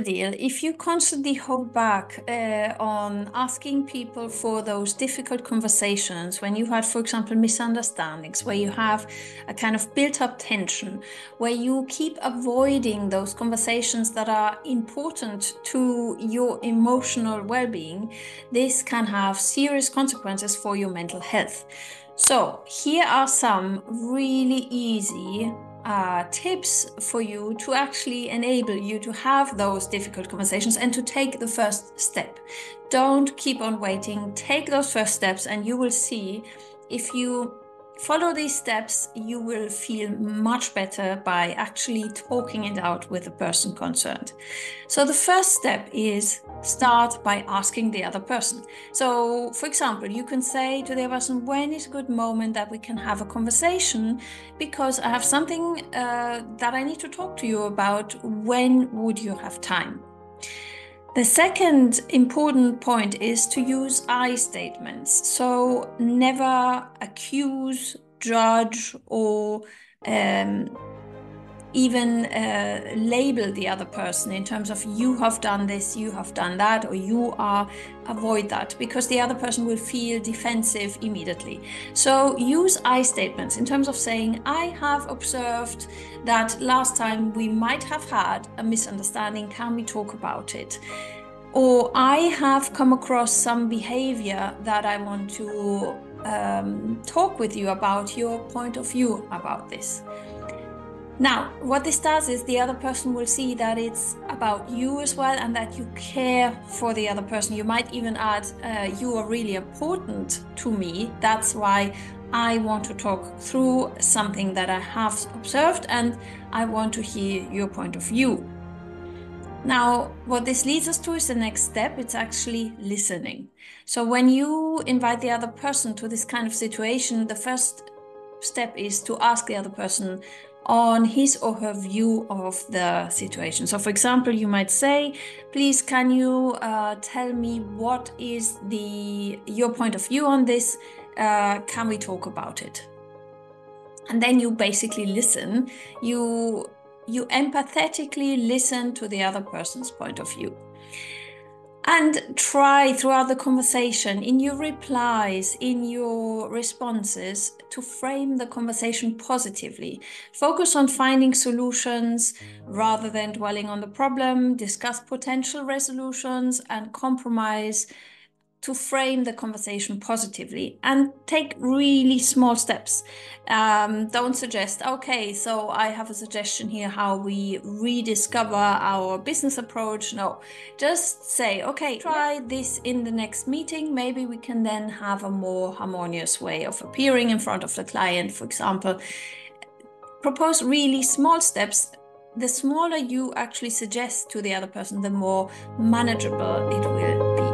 deal. If you constantly hold back on asking people for those difficult conversations, when you had, for example, misunderstandings, where you have a kind of built-up tension, where you keep avoiding those conversations that are important to your emotional well-being, this can have serious consequences for your mental health. So here are some really easy tips for you to actually enable you to have those difficult conversations and to take the first step. Don't keep on waiting. Take those first steps, and you will see if you follow these steps, you will feel much better by actually talking it out with the person concerned. So the first step is start by asking the other person. So, for example, you can say to the other person, when is a good moment that we can have a conversation? Because I have something that I need to talk to you about. When would you have time? The second important point is to use I statements. So never accuse, judge, or even label the other person in terms of you have done this, you have done that, or you are, avoid that, because the other person will feel defensive immediately. So use I statements in terms of saying, I have observed that last time we might have had a misunderstanding, can we talk about it? Or I have come across some behavior that I want to talk with you about, your point of view about this. Now, what this does is the other person will see that it's about you as well, and that you care for the other person. You might even add, you are really important to me. That's why I want to talk through something that I have observed, and I want to hear your point of view. Now, what this leads us to is the next step. It's actually listening. So when you invite the other person to this kind of situation, the first step is to ask the other person on his or her view of the situation. So for example, you might say, please, can you tell me what is your point of view on this? Can we talk about it? And then you basically listen. You empathetically listen to the other person's point of view. And try throughout the conversation, in your replies, in your responses, to frame the conversation positively. Focus on finding solutions rather than dwelling on the problem. Discuss potential resolutions and compromise to frame the conversation positively, and take really small steps. Don't suggest, okay, so I have a suggestion here how we rediscover our business approach. No, just say, okay, try this in the next meeting. Maybe we can then have a more harmonious way of appearing in front of the client, for example. Propose really small steps. The smaller you actually suggest to the other person, the more manageable it will be.